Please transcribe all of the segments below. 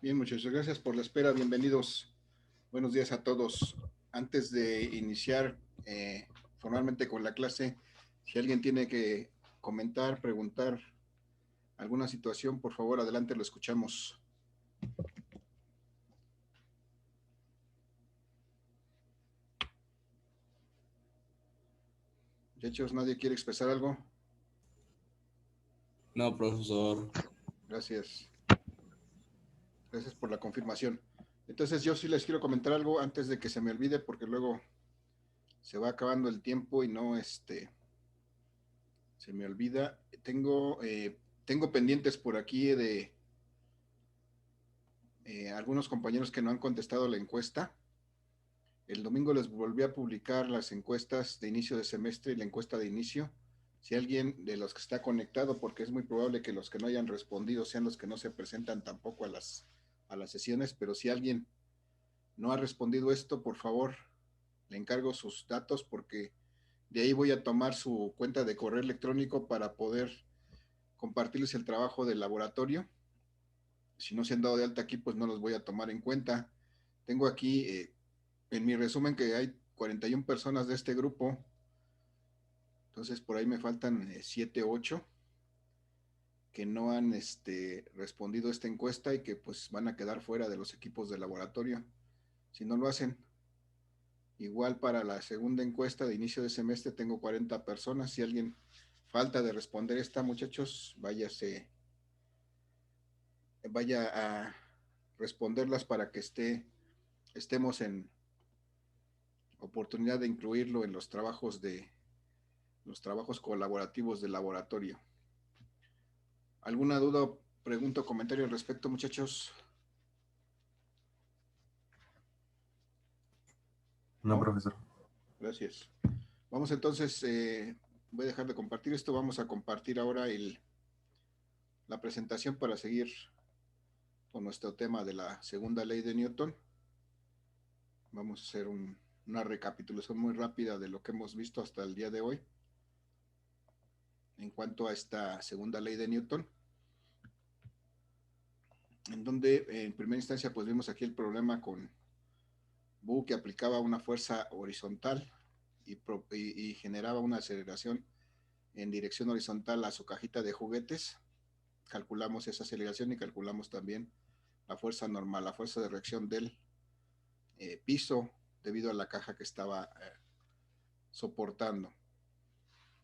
Bien, muchachos, gracias por la espera. Bienvenidos. Buenos días a todos. Antes de iniciar formalmente con la clase, si alguien tiene que comentar, preguntar alguna situación, por favor, adelante, lo escuchamos. Muchachos, ¿nadie quiere expresar algo? No, profesor. Gracias. Gracias por la confirmación. Entonces, yo sí les quiero comentar algo antes de que se me olvide, porque luego se va acabando el tiempo y no, se me olvida. Tengo pendientes por aquí de algunos compañeros que no han contestado la encuesta. El domingo les volví a publicar las encuestas de inicio de semestre y la encuesta de inicio. Si alguien de los que está conectado, porque es muy probable que los que no hayan respondido sean los que no se presentan tampoco a las sesiones, pero si alguien no ha respondido esto, por favor, le encargo sus datos porque de ahí voy a tomar su cuenta de correo electrónico para poder compartirles el trabajo del laboratorio. Si no se han dado de alta aquí, pues no los voy a tomar en cuenta. Tengo aquí en mi resumen que hay 41 personas de este grupo, entonces por ahí me faltan 7, 8 que no han respondido a esta encuesta y que pues van a quedar fuera de los equipos de laboratorio si no lo hacen. Igual para la segunda encuesta de inicio de semestre tengo 40 personas. Si alguien falta de responder esta, muchachos, vaya a responderlas para que estemos en oportunidad de incluirlo en los trabajos colaborativos del laboratorio. ¿Alguna duda, pregunta o comentario al respecto, muchachos? No, ¿No? profesor. Gracias. Vamos entonces, voy a dejar de compartir esto, vamos a compartir ahora la presentación para seguir con nuestro tema de la segunda ley de Newton. Vamos a hacer una recapitulación muy rápida de lo que hemos visto hasta el día de hoy en cuanto a esta segunda ley de Newton, en donde en primera instancia pues vimos aquí el problema con Boole, que aplicaba una fuerza horizontal y generaba una aceleración en dirección horizontal a su cajita de juguetes. Calculamos esa aceleración y calculamos también la fuerza normal, la fuerza de reacción del piso debido a la caja que estaba soportando.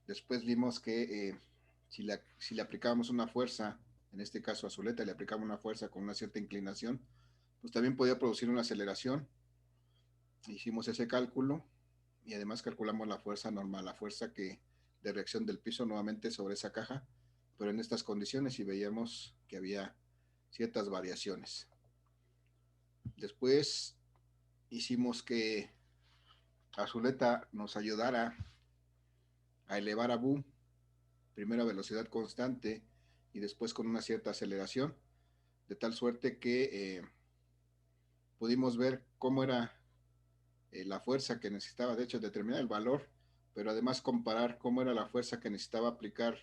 Después vimos que si le aplicábamos una fuerza, en este caso a Zuleta le aplicamos una fuerza con una cierta inclinación, pues también podía producir una aceleración. Hicimos ese cálculo y además calculamos la fuerza normal, la fuerza de reacción del piso nuevamente sobre esa caja, pero en estas condiciones y veíamos que había ciertas variaciones. Después hicimos que Azuleta nos ayudara a elevar a Bu, primero a velocidad constante y después con una cierta aceleración, de tal suerte que pudimos ver cómo era la fuerza que necesitaba, de hecho, determinar el valor, pero además comparar cómo era la fuerza que necesitaba aplicar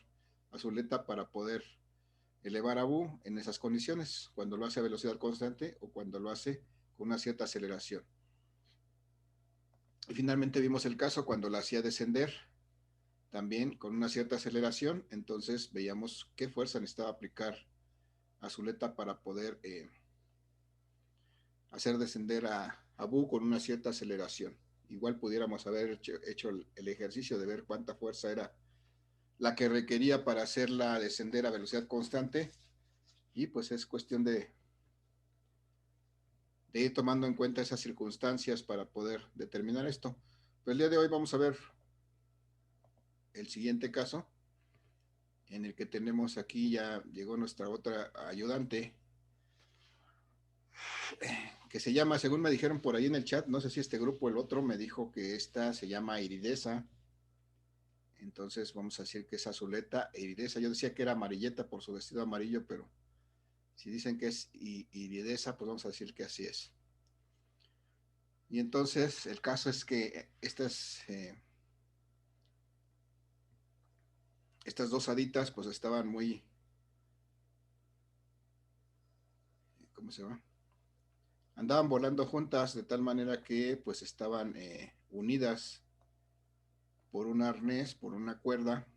Azuleta para poder elevar a Bu en esas condiciones, cuando lo hace a velocidad constante o cuando lo hace con una cierta aceleración. Y finalmente vimos el caso cuando la hacía descender, también con una cierta aceleración, entonces veíamos qué fuerza necesitaba aplicar Azuleta para poder hacer descender a Bu con una cierta aceleración. Igual pudiéramos haber hecho el ejercicio de ver cuánta fuerza era la que requería para hacerla descender a velocidad constante, y pues es cuestión de ir tomando en cuenta esas circunstancias para poder determinar esto. Pero el día de hoy vamos a ver el siguiente caso, en el que tenemos aquí, ya llegó nuestra otra ayudante, que se llama, según me dijeron por ahí en el chat, no sé si este grupo o el otro, me dijo que esta se llama Iridesa. Entonces vamos a decir que es Azuleta e Iridesa. Yo decía que era amarilleta por su vestido amarillo, pero si dicen que es Iridesa, pues vamos a decir que así es. Y entonces el caso es que estas dos haditas pues estaban muy, ¿cómo se llama? andaban volando juntas de tal manera que pues estaban unidas por un arnés, por una cuerda,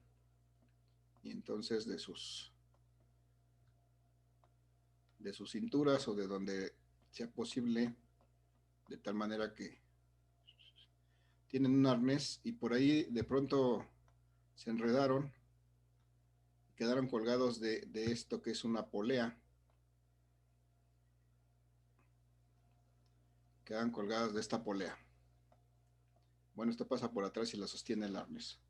y entonces de sus cinturas o de donde sea posible, de tal manera que tienen un arnés y por ahí de pronto se enredaron, quedaron colgados de esto que es una polea, quedan colgadas de esta polea. Bueno, esto pasa por atrás y la sostiene el arnés.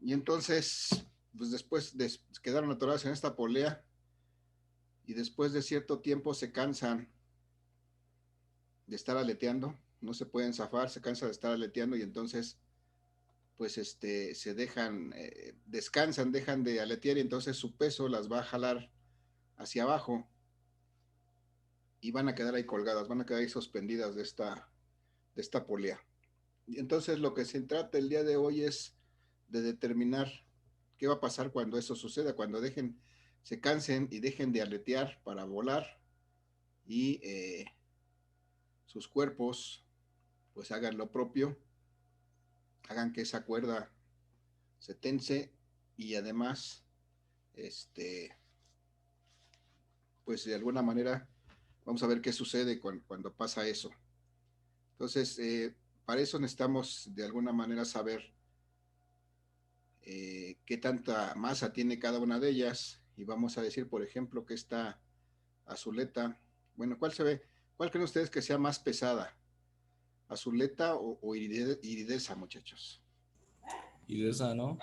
Y entonces, pues después quedaron atoradas en esta polea y después de cierto tiempo se cansan de estar aleteando, no se pueden zafar, se cansan de estar aleteando y entonces pues se dejan, descansan, dejan de aletear y entonces su peso las va a jalar hacia abajo y van a quedar ahí colgadas, van a quedar ahí suspendidas de esta polea. Y entonces lo que se trata el día de hoy es de determinar qué va a pasar cuando eso suceda, cuando se cansen y dejen de aletear para volar y sus cuerpos pues hagan lo propio, hagan que esa cuerda se tense y además pues de alguna manera vamos a ver qué sucede cuando pasa eso. Entonces, para eso necesitamos de alguna manera saber qué tanta masa tiene cada una de ellas y vamos a decir, por ejemplo, que esta azuleta, bueno, ¿cuál creen ustedes que sea más pesada? ¿Azuleta o iridesa, muchachos? Y de esa, ¿no?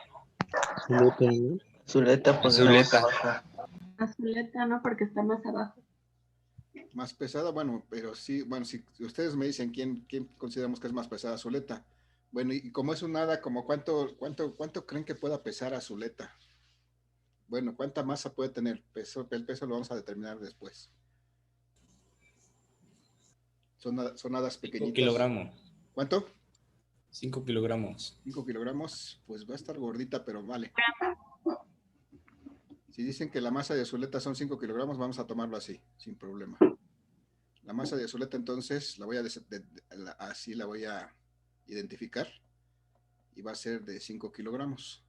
Zuleta, ¿no? Zuleta, pues Zuleta. Azuleta, ¿no? Porque está más abajo. Más pesada, bueno, pero sí, bueno, si ustedes me dicen quién consideramos que es más pesada, Azuleta. Bueno, y como es un hada, como cuánto creen que pueda pesar Azuleta? Bueno, ¿cuánta masa puede tener? El peso lo vamos a determinar después. Son hadas 5 pequeñitas. kilogramos. ¿Cuánto? 5 kilogramos. 5 kilogramos, pues va a estar gordita, pero vale. Si dicen que la masa de azuleta son 5 kilogramos, vamos a tomarlo así, sin problema. La masa de azuleta entonces así la voy a identificar y va a ser de 5 kilogramos.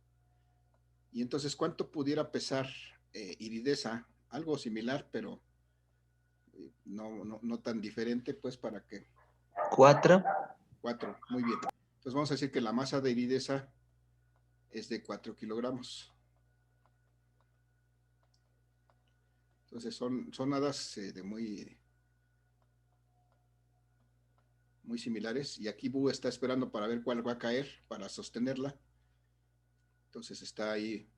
Y entonces, ¿cuánto pudiera pesar iridesa? Algo similar, pero no tan diferente, pues para que... 4. 4, muy bien. Entonces vamos a decir que la masa de iridesa es de 4 kilogramos. Entonces son hadas muy similares. Y aquí Boo está esperando para ver cuál va a caer, para sostenerla. Entonces está ahí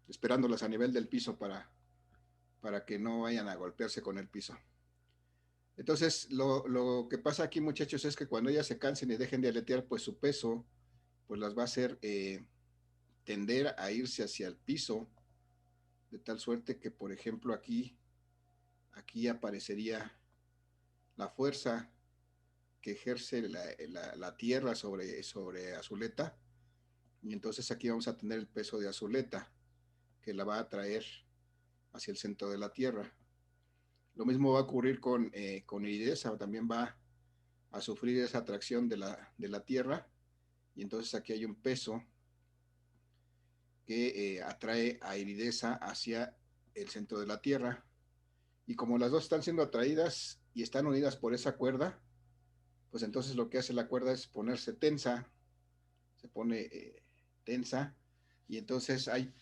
esperándolas a nivel del piso para que no vayan a golpearse con el piso. Entonces, lo que pasa aquí, muchachos, es que cuando ellas se cansen y dejen de aletear, pues su peso pues las va a hacer tender a irse hacia el piso, de tal suerte que, por ejemplo, aquí aparecería la fuerza que ejerce la tierra sobre Azuleta, y entonces aquí vamos a tener el peso de Azuleta, que la va a traer hacia el centro de la tierra. Lo mismo va a ocurrir con Iridesa, también va a sufrir esa atracción de la tierra, y entonces aquí hay un peso que atrae a Iridesa hacia el centro de la tierra, y como las dos están siendo atraídas y están unidas por esa cuerda, pues entonces lo que hace la cuerda es ponerse tensa, se pone tensa, y entonces hay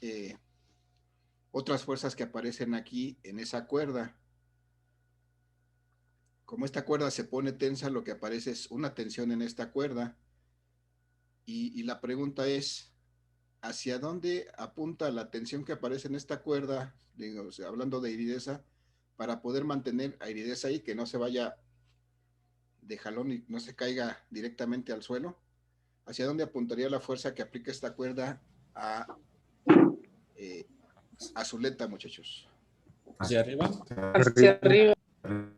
otras fuerzas que aparecen aquí en esa cuerda. Como esta cuerda se pone tensa, lo que aparece es una tensión en esta cuerda, y la pregunta es, ¿hacia dónde apunta la tensión que aparece en esta cuerda, digamos, hablando de Iridesa, para poder mantener a Iridesa ahí, que no se vaya de jalón y no se caiga directamente al suelo? ¿Hacia dónde apuntaría la fuerza que aplica esta cuerda a Zuleta, muchachos? ¿Hacia arriba? Hacia arriba.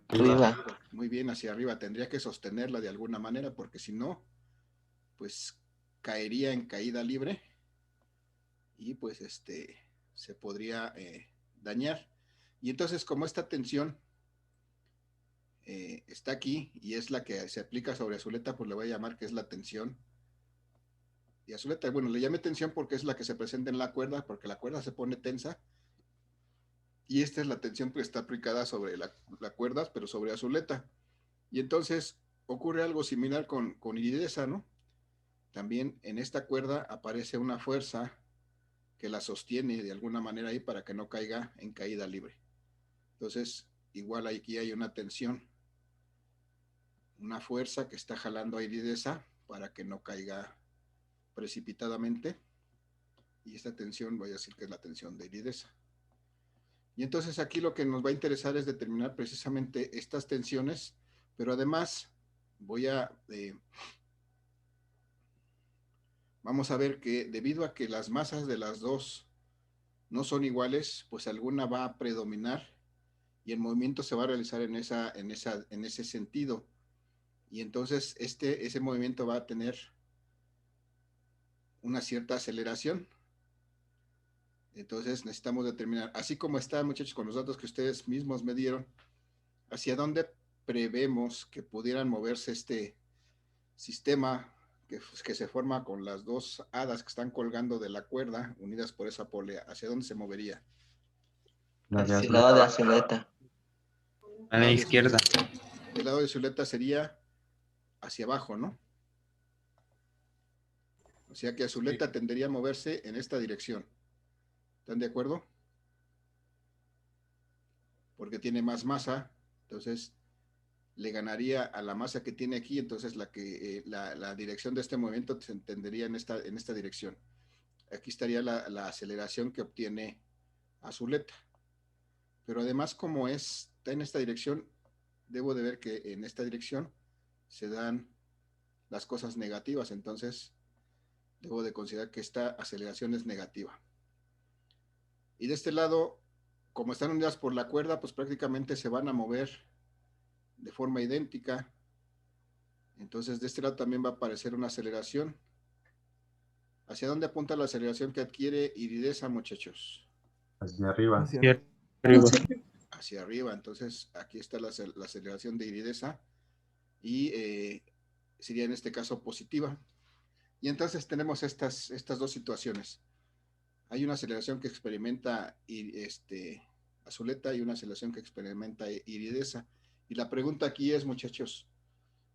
Arriba. Muy bien, hacia arriba. Tendría que sostenerla de alguna manera, porque si no, pues caería en caída libre y pues se podría dañar. Y entonces, como esta tensión está aquí y es la que se aplica sobre Azuleta, pues le voy a llamar que es la tensión. Y Azuleta, bueno, le llamé tensión porque es la que se presenta en la cuerda, porque la cuerda se pone tensa. Y esta es la tensión que está aplicada sobre la cuerda, pero sobre Azuleta. Y entonces ocurre algo similar con Iridesa, ¿no? También en esta cuerda aparece una fuerza que la sostiene de alguna manera ahí para que no caiga en caída libre. Entonces, igual aquí hay una tensión, una fuerza que está jalando a Iridesa para que no caiga precipitadamente. Y esta tensión, voy a decir que es la tensión de Iridesa. Y entonces aquí lo que nos va a interesar es determinar precisamente estas tensiones, pero además vamos a ver que debido a que las masas de las dos no son iguales, pues alguna va a predominar y el movimiento se va a realizar en ese sentido. Y entonces ese movimiento va a tener una cierta aceleración. Entonces necesitamos determinar, así como está, muchachos, con los datos que ustedes mismos me dieron, hacia dónde prevemos que pudieran moverse este sistema que se forma con las dos hadas que están colgando de la cuerda, unidas por esa polea. ¿Hacia dónde se movería? Hacia el lado de Azuleta. A la izquierda. El lado de Zuleta sería hacia abajo, ¿no? O sea que Azuleta tendería a moverse en esta dirección. ¿Están de acuerdo? Porque tiene más masa, entonces le ganaría a la masa que tiene aquí, entonces la dirección de este movimiento se entendería en esta dirección. Aquí estaría la aceleración que obtiene Azuleta. Pero además, como está en esta dirección, debo de ver que en esta dirección se dan las cosas negativas, entonces debo de considerar que esta aceleración es negativa. Y de este lado, como están unidas por la cuerda, pues prácticamente se van a mover de forma idéntica. Entonces de este lado también va a aparecer una aceleración. ¿Hacia dónde apunta la aceleración que adquiere Iridesa, muchachos? Hacia arriba. Hacia arriba. Hacia arriba. Entonces aquí está la aceleración de Iridesa y sería en este caso positiva. Y entonces tenemos estas dos situaciones. Hay una aceleración que experimenta Azuleta y una aceleración que experimenta Iridesa. Y la pregunta aquí es, muchachos,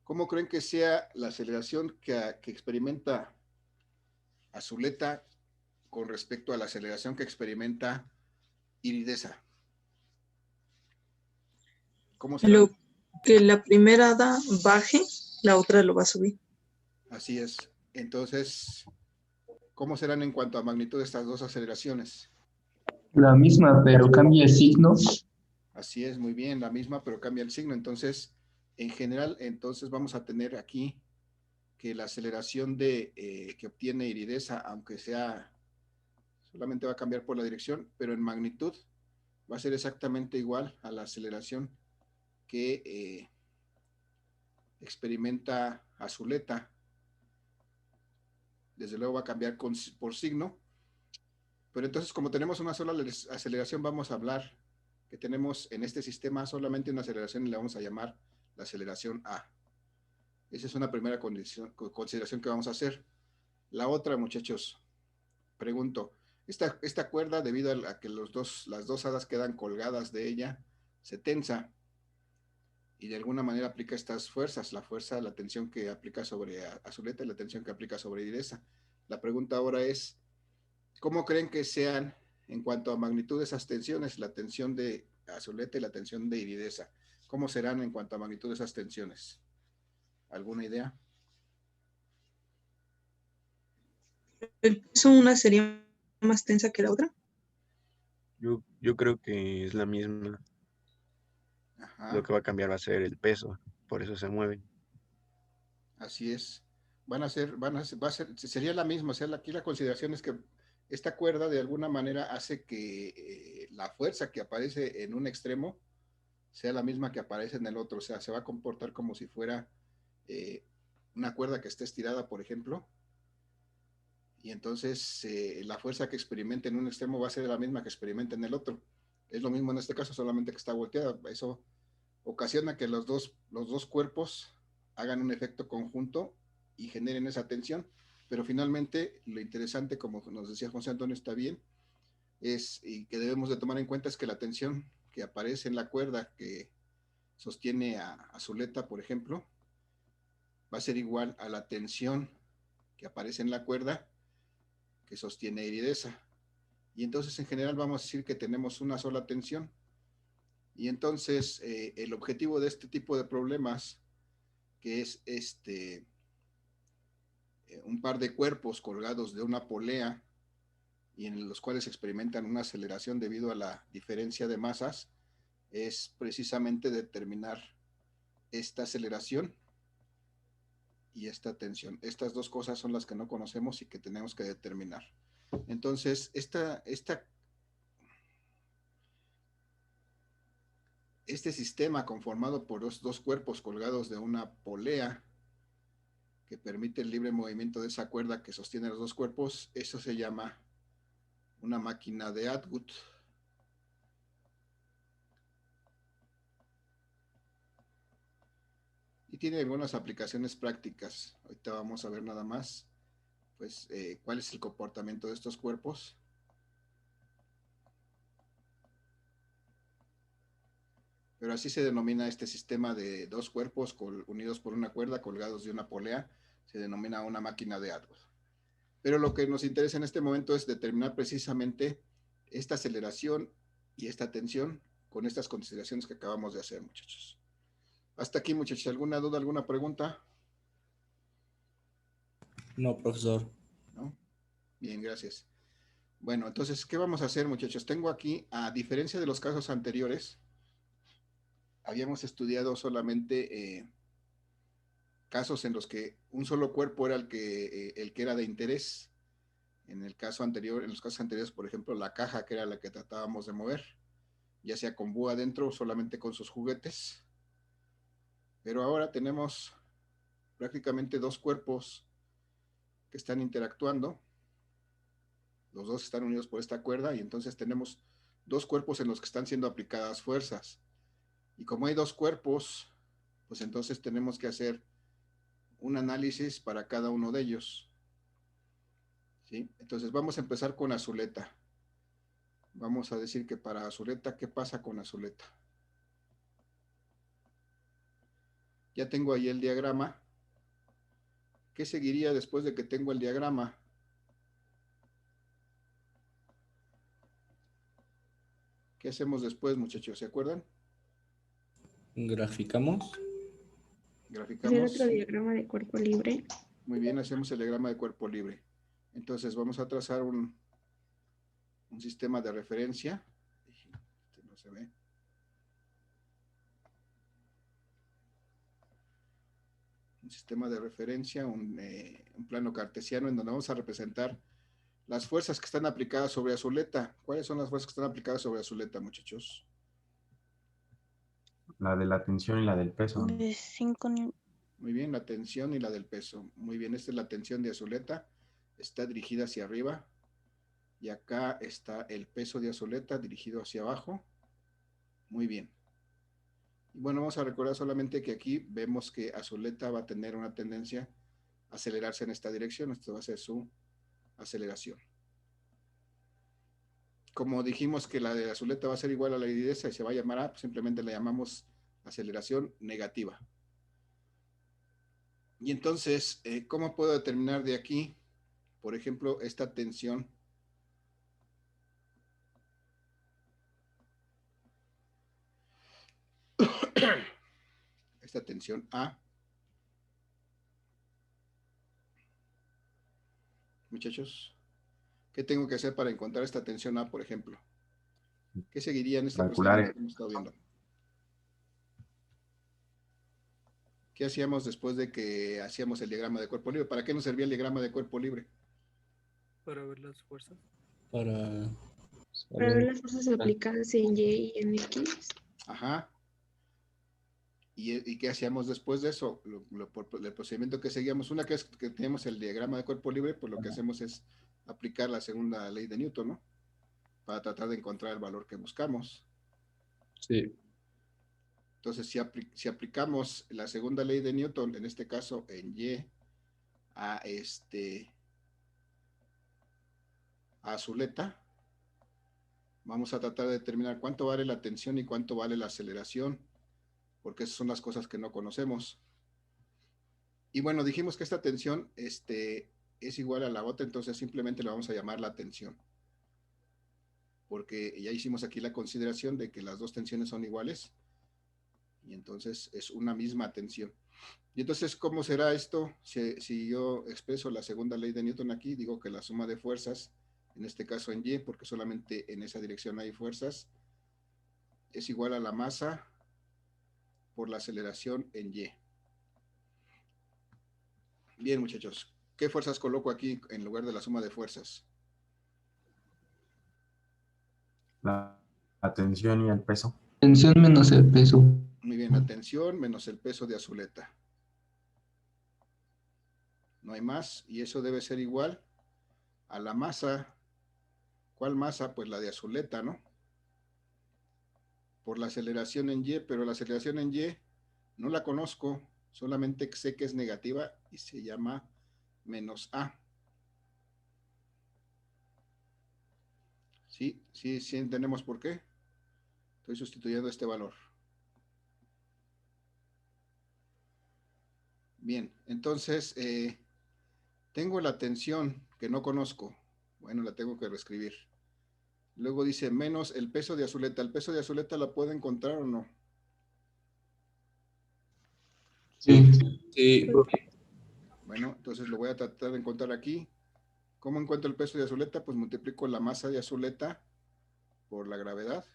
¿cómo creen que sea la aceleración que experimenta Azuleta con respecto a la aceleración que experimenta Iridesa? ¿Cómo será? Lo que la primera hada baje, la otra lo va a subir. Así es. Entonces, ¿cómo serán en cuanto a magnitud estas dos aceleraciones? La misma, pero cambia el signo. Así es, muy bien, la misma, pero cambia el signo. Entonces, en general, entonces vamos a tener aquí que la aceleración que obtiene Iridesa, aunque sea, solamente va a cambiar por la dirección, pero en magnitud va a ser exactamente igual a la aceleración que experimenta Azuleta. Desde luego va a cambiar por signo, pero entonces como tenemos una sola aceleración, vamos a hablar que tenemos en este sistema solamente una aceleración y le vamos a llamar la aceleración A. Esa es una primera consideración que vamos a hacer. La otra, muchachos, pregunto, esta cuerda, debido a que las dos hadas quedan colgadas de ella, se tensa y de alguna manera aplica estas fuerzas, la tensión que aplica sobre Azuleta y la tensión que aplica sobre Iridesa. La pregunta ahora es, ¿cómo creen que sean en cuanto a magnitud de esas tensiones, la tensión de Azuleta y la tensión de Iridesa? ¿Cómo serán en cuanto a magnitud de esas tensiones? ¿Alguna idea? ¿El peso una sería más tensa que la otra? Yo creo que es la misma. Ajá. Lo que va a cambiar va a ser el peso, por eso se mueven. Así es. Sería la misma. O sea, aquí la consideración es que esta cuerda de alguna manera hace que la fuerza que aparece en un extremo sea la misma que aparece en el otro. O sea, se va a comportar como si fuera una cuerda que esté estirada, por ejemplo. Y entonces la fuerza que experimente en un extremo va a ser la misma que experimente en el otro. Es lo mismo en este caso, solamente que está volteada. Eso ocasiona que los dos cuerpos hagan un efecto conjunto y generen esa tensión. Pero finalmente, lo interesante, como nos decía José Antonio, está bien, y que debemos de tomar en cuenta es que la tensión que aparece en la cuerda que sostiene a Zuleta, por ejemplo, va a ser igual a la tensión que aparece en la cuerda que sostiene a Iridesa. Y entonces en general vamos a decir que tenemos una sola tensión. Y entonces el objetivo de este tipo de problemas, que es un par de cuerpos colgados de una polea y en los cuales experimentan una aceleración debido a la diferencia de masas, es precisamente determinar esta aceleración y esta tensión. Estas dos cosas son las que no conocemos y que tenemos que determinar. Entonces, este sistema conformado por los dos cuerpos colgados de una polea que permite el libre movimiento de esa cuerda que sostiene los dos cuerpos, eso se llama una máquina de Atwood. Y tiene algunas aplicaciones prácticas. Ahorita vamos a ver nada más, pues, cuál es el comportamiento de estos cuerpos. Pero así se denomina este sistema de dos cuerpos unidos por una cuerda colgados de una polea, se denomina una máquina de Atwood. Pero lo que nos interesa en este momento es determinar precisamente esta aceleración y esta tensión con estas consideraciones que acabamos de hacer, muchachos. Hasta aquí, muchachos. ¿Alguna duda, alguna pregunta? No, profesor. ¿No? Bien, gracias. Bueno, entonces, ¿qué vamos a hacer, muchachos? Tengo aquí, a diferencia de los casos anteriores, habíamos estudiado solamente casos en los que un solo cuerpo era el que era de interés. En el caso anterior, en los casos anteriores, por ejemplo, la caja, que era la que tratábamos de mover, ya sea con Búho adentro o solamente con sus juguetes. Pero ahora tenemos prácticamente dos cuerpos que están interactuando. Los dos están unidos por esta cuerda y entonces tenemos dos cuerpos en los que están siendo aplicadas fuerzas. Y como hay dos cuerpos, pues entonces tenemos que hacer un análisis para cada uno de ellos. ¿Sí? Entonces vamos a empezar con Azuleta. Vamos a decir que para Azuleta, ¿qué pasa con Azuleta? Ya tengo ahí el diagrama. ¿Qué seguiría después de que tengo el diagrama? ¿Qué hacemos después, muchachos? ¿Se acuerdan? Graficamos. Hacer Graficamos. otro diagrama de cuerpo libre. Muy bien, hacemos el diagrama de cuerpo libre. Entonces vamos a trazar un sistema de referencia. Este no se ve. Un sistema de referencia, un plano cartesiano en donde vamos a representar las fuerzas que están aplicadas sobre Azuleta. ¿Cuáles son las fuerzas que están aplicadas sobre Azuleta, muchachos? La de la tensión y la del peso. De 5 Muy bien, la tensión y la del peso. Muy bien, esta es la tensión de Azuleta. Está dirigida hacia arriba. Y acá está el peso de Azuleta dirigido hacia abajo. Muy bien. Y bueno, vamos a recordar solamente que aquí vemos que Azuleta va a tener una tendencia a acelerarse en esta dirección. Esto va a ser su aceleración. Como dijimos que la de Azuleta va a ser igual a la Iridesa y se va a llamar A, pues simplemente la llamamos aceleración negativa. Y entonces, ¿cómo puedo determinar de aquí, por ejemplo, esta tensión? Esta tensión A. Muchachos, ¿qué tengo que hacer para encontrar esta tensión A, por ejemplo? ¿Qué seguiría en este procedimiento que hemos estado viendo? ¿Qué hacíamos después de que hacíamos el diagrama de cuerpo libre? ¿Para qué nos servía el diagrama de cuerpo libre? Para ver las fuerzas. Para Para ver las fuerzas aplicadas en Y y en X. Ajá. ¿Y qué hacíamos después de eso? El procedimiento que seguíamos, una vez que tenemos el diagrama de cuerpo libre, pues lo que hacemos es aplicar la segunda ley de Newton, ¿no? Para tratar de encontrar el valor que buscamos. Sí. Entonces, si aplicamos la segunda ley de Newton, en este caso en Y, a Zuleta, vamos a tratar de determinar cuánto vale la tensión y cuánto vale la aceleración, porque esas son las cosas que no conocemos. Y bueno, dijimos que esta tensión es igual a la otra, entonces simplemente le vamos a llamar la tensión, porque ya hicimos aquí la consideración de que las dos tensiones son iguales, y entonces es una misma tensión. Y entonces, ¿cómo será esto? Si yo expreso la segunda ley de Newton aquí, digo que la suma de fuerzas, en este caso en Y, porque solamente en esa dirección hay fuerzas, es igual a la masa por la aceleración en Y. Bien, muchachos, ¿qué fuerzas coloco aquí en lugar de la suma de fuerzas? La tensión y el peso. Tensión menos el peso. Muy bien, la tensión menos el peso de Azuleta. No hay más, y eso debe ser igual a la masa. ¿Cuál masa? Pues la de Azuleta, ¿no? Por la aceleración en Y, pero la aceleración en Y no la conozco, solamente sé que es negativa y se llama menos A. Sí entendemos por qué. Estoy sustituyendo este valor. Bien, entonces tengo la tensión que no conozco. Bueno, la tengo que reescribir. Luego dice menos el peso de Azuleta. ¿El peso de Azuleta la puedo encontrar o no? Sí. Sí. Bueno, entonces lo voy a tratar de encontrar aquí. ¿Cómo encuentro el peso de Azuleta? Pues multiplico la masa de Azuleta por la gravedad.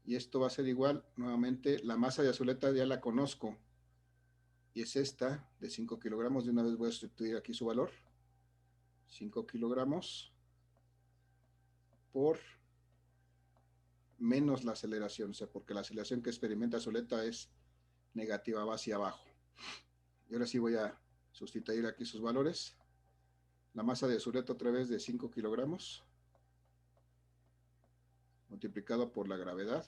Y esto va a ser igual, nuevamente, la masa de Azuleta ya la conozco. Y es esta, de 5 kilogramos. De una vez voy a sustituir aquí su valor. 5 kilogramos por menos la aceleración. O sea, porque la aceleración que experimenta Azuleta es negativa, va hacia abajo. Y ahora sí voy a sustituir aquí sus valores. La masa de Azuleta otra vez de 5 kilogramos. Multiplicado por la gravedad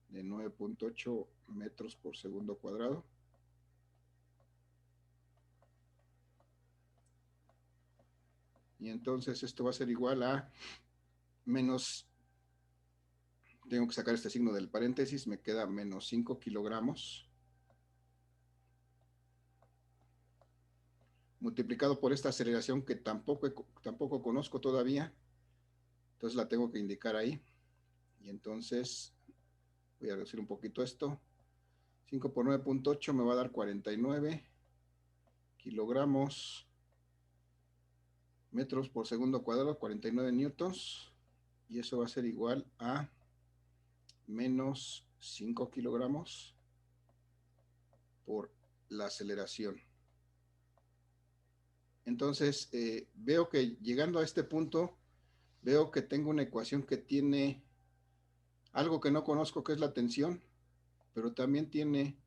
de 9.8 metros por segundo cuadrado. Y entonces esto va a ser igual a menos, tengo que sacar este signo del paréntesis, me queda menos 5 kilogramos. Multiplicado por esta aceleración que tampoco conozco todavía. Entonces la tengo que indicar ahí. Y entonces voy a reducir un poquito esto. 5 por 9.8 me va a dar 49 kilogramos metros por segundo cuadrado, 49 newtons. Y eso va a ser igual a menos 5 kilogramos por la aceleración. Entonces, veo que llegando a este punto, veo que tengo una ecuación que tiene algo que no conozco, que es la tensión, pero también tiene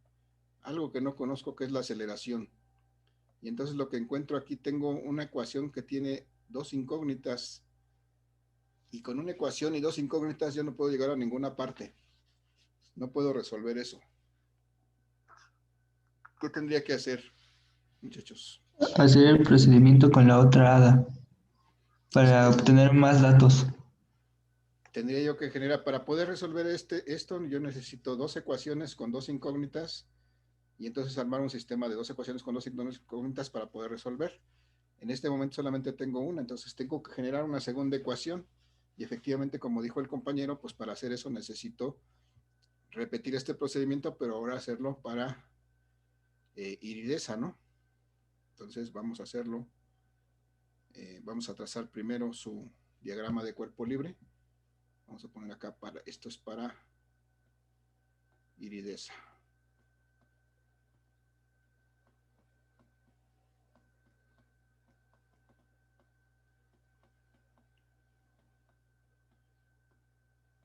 algo que no conozco, que es la aceleración. Y entonces lo que encuentro aquí, tengo una ecuación que tiene dos incógnitas, y con una ecuación y dos incógnitas yo no puedo llegar a ninguna parte. No puedo resolver eso. ¿Qué tendría que hacer, muchachos? Hacer el procedimiento con la otra hada para obtener más datos. Tendría yo que generar, para poder resolver esto, yo necesito dos ecuaciones con dos incógnitas, y entonces armar un sistema de dos ecuaciones con dos incógnitas para poder resolver. En este momento solamente tengo una, entonces tengo que generar una segunda ecuación, y efectivamente, como dijo el compañero, pues para hacer eso necesito repetir este procedimiento, pero ahora hacerlo para iridesa, ¿no? Entonces vamos a hacerlo. Vamos a trazar primero su diagrama de cuerpo libre. Vamos a poner acá, esto es para iridesa.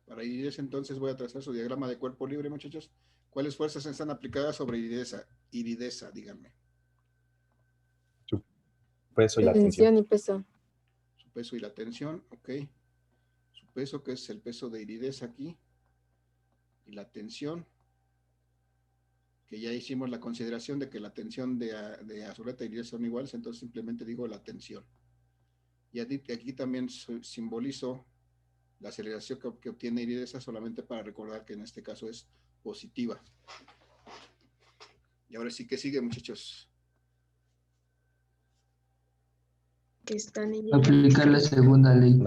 Para iridesa, entonces voy a trazar su diagrama de cuerpo libre, muchachos. ¿Cuáles fuerzas están aplicadas sobre iridesa? Iridesa, díganme. Su peso y la tensión. Tensión y peso. Su peso y la tensión, ok. Su peso, que es el peso de iridesa aquí. y la tensión, que ya hicimos la consideración de que la tensión de azuleta y iridesa son iguales, entonces simplemente digo la tensión. Y aquí también simbolizo la aceleración que obtiene iridesa, solamente para recordar que en este caso es positiva. Y ahora sí que sigue, muchachos. Que están en Aplicar la segunda ley.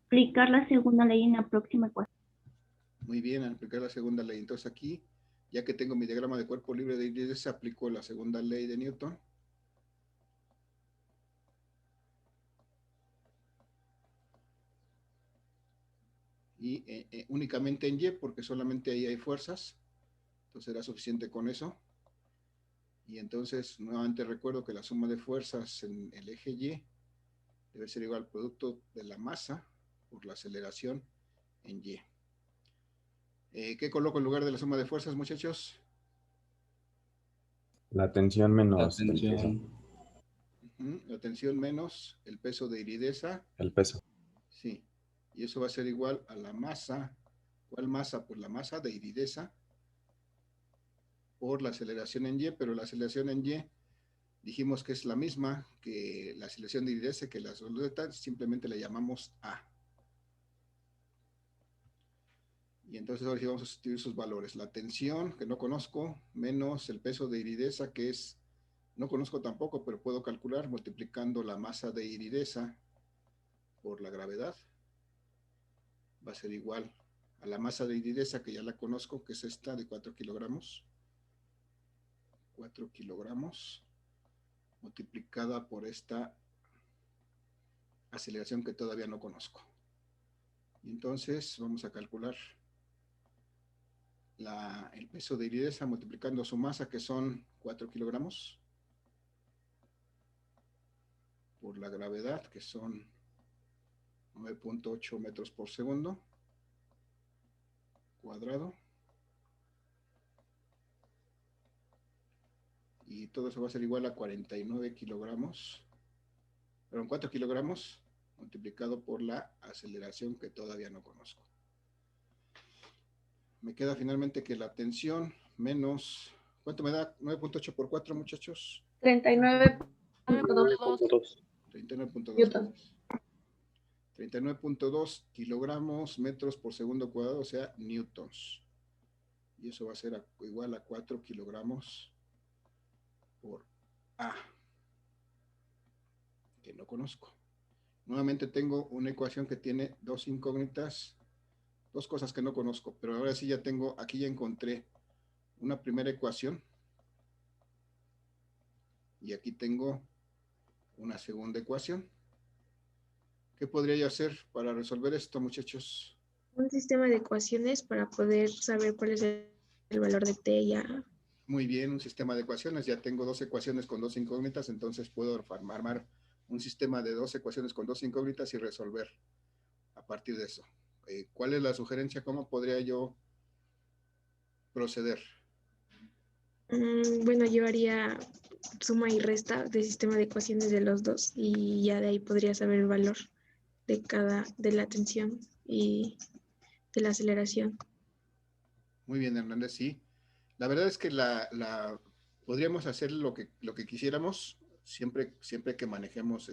Aplicar la segunda ley en la próxima ecuación. Muy bien, aplicar la segunda ley. Entonces aquí, ya que tengo mi diagrama de cuerpo libre de iridesa, aplico la segunda ley de Newton. Y únicamente en Y, porque solamente ahí hay fuerzas. Entonces será suficiente con eso. Y entonces, nuevamente recuerdo que la suma de fuerzas en el eje Y debe ser igual al producto de la masa por la aceleración en Y. ¿Qué coloco en lugar de la suma de fuerzas, muchachos? La tensión La menos el peso. tensión. La tensión menos el peso de iridesa. El peso. Sí. Y eso va a ser igual a la masa. ¿Cuál masa? Pues la masa de iridesa por la aceleración en Y, pero la aceleración en Y dijimos que es la misma que la aceleración de iridesa, que la azuleta, simplemente le llamamos A. Y entonces ahora sí vamos a sustituir sus valores. La tensión, que no conozco, menos el peso de iridesa, que es, no conozco tampoco, pero puedo calcular multiplicando la masa de iridesa por la gravedad. Va a ser igual a la masa de iridesa, que ya la conozco, que es esta de 4 kilogramos. 4 kilogramos multiplicada por esta aceleración que todavía no conozco. Y entonces vamos a calcular el peso de iridesa multiplicando su masa, que son 4 kilogramos, por la gravedad, que son 9.8 metros por segundo cuadrado. Y todo eso va a ser igual a 49 kilogramos, perdón, 4 kilogramos multiplicado por la aceleración que todavía no conozco. Me queda finalmente que la tensión menos, ¿cuánto me da? 9.8 por 4, muchachos. 39.2. 39.2. 39.2 kilogramos metros por segundo cuadrado, o sea, newtons. Y eso va a ser igual a 4 kilogramos por A, que no conozco. Nuevamente tengo una ecuación que tiene dos incógnitas, dos cosas que no conozco, pero ahora sí ya tengo, aquí ya encontré una primera ecuación y aquí tengo una segunda ecuación. ¿Qué podría yo hacer para resolver esto, muchachos? un sistema de ecuaciones para poder saber cuál es el valor de T y A. Muy bien, un sistema de ecuaciones. Ya tengo dos ecuaciones con dos incógnitas, entonces puedo armar un sistema de dos ecuaciones con dos incógnitas y resolver a partir de eso. ¿Cuál es la sugerencia? ¿Cómo podría yo proceder? Bueno, yo haría suma y resta del sistema de ecuaciones de los dos y ya de ahí podría saber el valor de la tensión y de la aceleración. Muy bien, Hernández, sí. La verdad es que podríamos hacer lo que quisiéramos, siempre que manejemos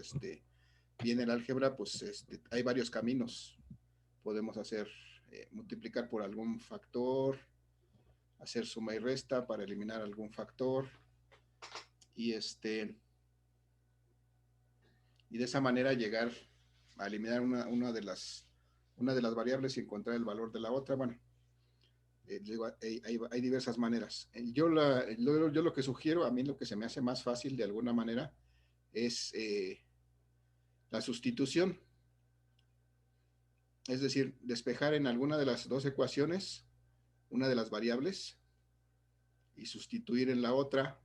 bien el álgebra, pues hay varios caminos. Podemos hacer multiplicar por algún factor, hacer suma y resta para eliminar algún factor, y de esa manera llegar a eliminar una de las variables y encontrar el valor de la otra. Bueno, hay diversas maneras. Yo lo que sugiero, a mí lo que se me hace más fácil de alguna manera es la sustitución. Es decir, despejar en alguna de las dos ecuaciones una de las variables y sustituir en la otra.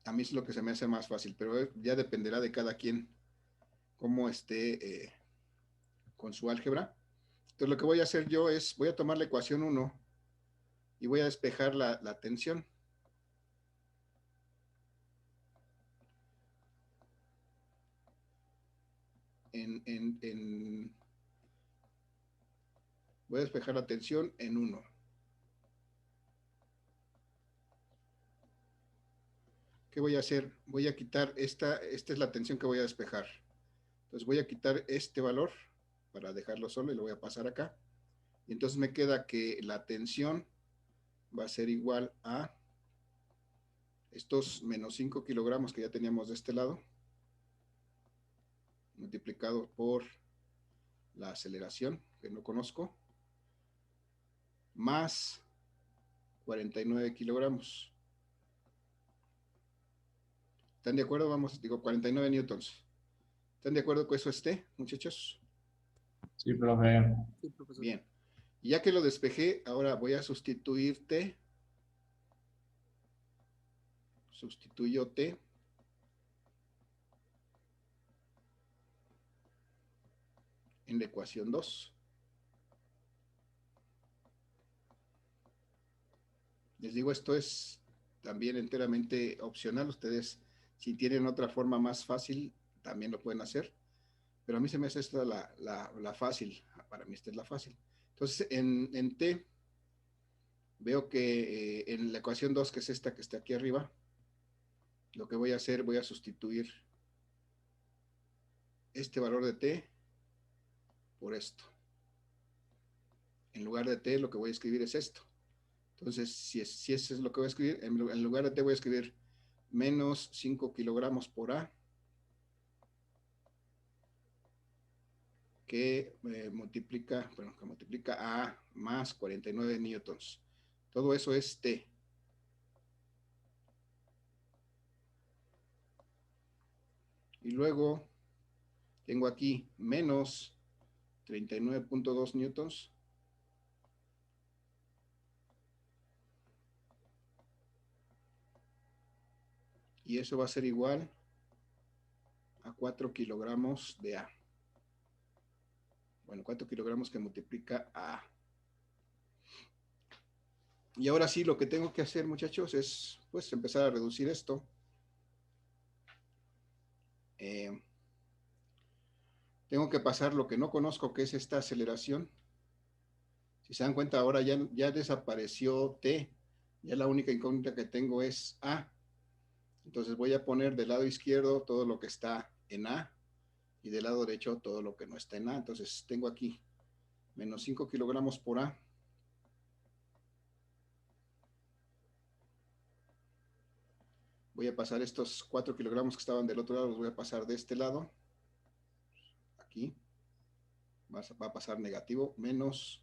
A mí es lo que se me hace más fácil, pero ya dependerá de cada quien cómo esté con su álgebra. Entonces lo que voy a hacer yo es, voy a tomar la ecuación 1 y voy a despejar la tensión. Voy a despejar la tensión en 1. ¿Qué voy a hacer? Voy a quitar esta es la tensión que voy a despejar. Entonces voy a quitar este valor para dejarlo solo y lo voy a pasar acá. Y entonces me queda que la tensión va a ser igual a estos menos 5 kilogramos que ya teníamos de este lado, multiplicado por la aceleración, que no conozco, más 49 kilogramos. ¿Están de acuerdo? Vamos, digo 49 newtons. ¿Están de acuerdo con eso esté, muchachos? Sí, profe. Bien. Y ya que lo despejé, ahora voy a sustituir T. Sustituyo T. En la ecuación 2. Les digo, esto es también enteramente opcional. Ustedes, si tienen otra forma más fácil, también lo pueden hacer. Pero a mí se me hace esta la fácil. Para mí esta es la fácil. Entonces, en T, veo que en la ecuación 2, que es esta que está aquí arriba, lo que voy a hacer, voy a sustituir este valor de T por esto. En lugar de T, lo que voy a escribir es esto. Entonces, si eso es lo que voy a escribir, en lugar de T voy a escribir menos 5 kilogramos por A, que multiplica A más 49 newtons. Todo eso es T. Y luego tengo aquí menos 39.2 newtons. Y eso va a ser igual a 4 kilogramos de A. Bueno, 4 kilogramos que multiplica A. Y ahora sí, lo que tengo que hacer, muchachos, es pues empezar a reducir esto. Tengo que pasar lo que no conozco, que es esta aceleración. Si se dan cuenta, ahora ya desapareció T. Ya la única incógnita que tengo es A. Entonces voy a poner del lado izquierdo todo lo que está en A y del lado derecho todo lo que no está en A. Entonces tengo aquí menos 5 kilogramos por A. Voy a pasar estos 4 kilogramos que estaban del otro lado, los voy a pasar de este lado. Aquí. Va a pasar negativo, menos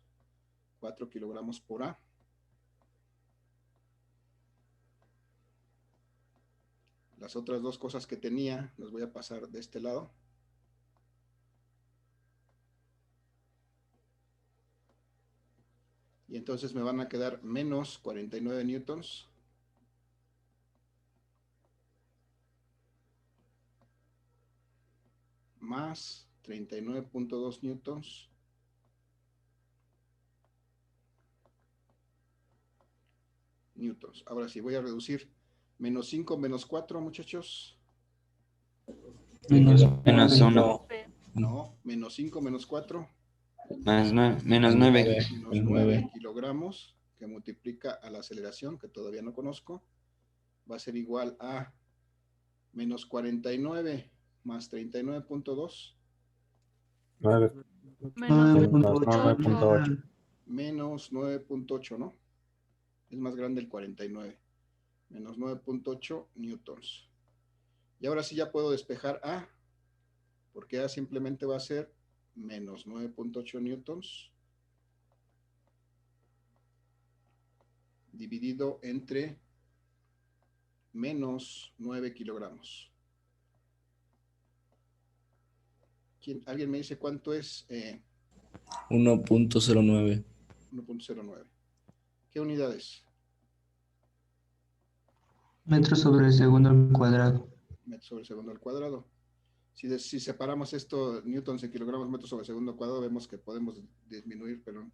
4 kilogramos por A. Las otras dos cosas que tenía, las voy a pasar de este lado. Y entonces me van a quedar menos 49 newtons. Más 39.2 newtons. Newtons. Ahora sí, voy a reducir menos 5 menos 4, muchachos. Menos Menos 1. No, menos 5 menos 4. Menos 9. Menos 9 kilogramos, que multiplica a la aceleración, que todavía no conozco. Va a ser igual a menos 49 más 39.2. 9. Menos 9.8. Menos 9.8, ¿no? Es más grande el 49. Menos 9.8 newtons. Y ahora sí ya puedo despejar A, porque A simplemente va a ser menos 9.8 newtons dividido entre menos 9 kilogramos. ¿Alguien me dice cuánto es 1.09. 1.09? ¿Qué unidades? metros sobre segundo al cuadrado. Metros sobre segundo al cuadrado. Si separamos esto, newtons en kilogramos, metros sobre segundo al cuadrado, vemos que podemos disminuir, pero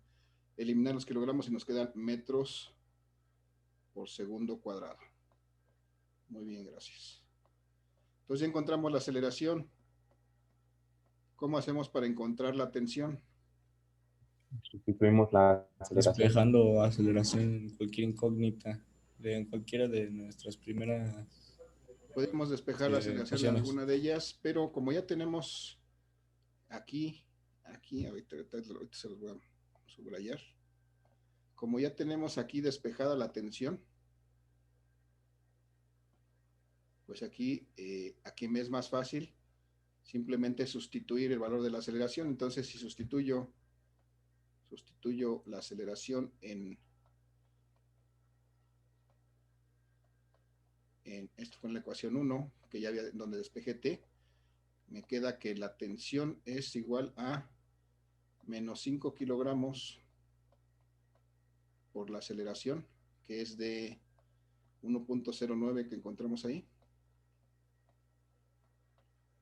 eliminar los kilogramos y nos quedan metros por segundo cuadrado. Muy bien, gracias. Entonces ya encontramos la aceleración. ¿Cómo hacemos para encontrar la tensión? Sustituimos la aceleración. Despejando aceleración en cualquier incógnita, en cualquiera de nuestras primeras. Podemos despejar la aceleración en ecuaciones. alguna de ellas, pero como ya tenemos aquí, ahorita se los voy a subrayar. Como ya tenemos aquí despejada la tensión, pues aquí me es más fácil simplemente sustituir el valor de la aceleración. Entonces, si sustituyo la aceleración en esto fue en la ecuación 1, que ya había donde despejé t, me queda que la tensión es igual a menos 5 kilogramos por la aceleración, que es de 1.09 que encontramos ahí,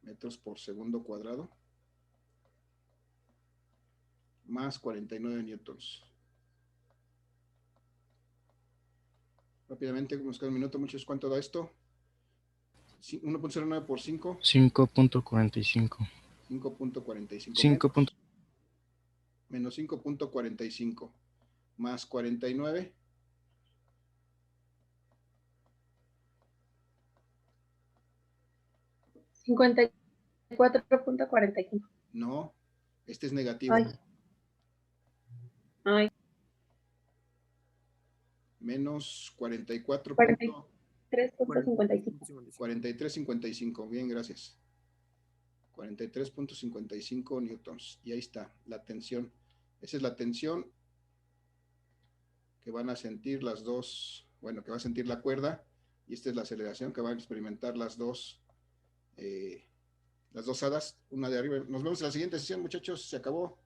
metros por segundo cuadrado, más 49 newtons. Rápidamente, nos queda un minuto, muchachos. ¿Cuánto da esto? 1.09 por 5. 5.45. 5.45. Menos 5.45. Más 49. $54.45. No, este es negativo. Ay. Menos 44. 43.55. 43.55. Bien, gracias. 43.55 newtons. Y ahí está la tensión. Esa es la tensión que van a sentir las dos, bueno, que va a sentir la cuerda, y esta es la aceleración que van a experimentar las dos hadas, una de arriba. Nos vemos en la siguiente sesión, muchachos. Se acabó.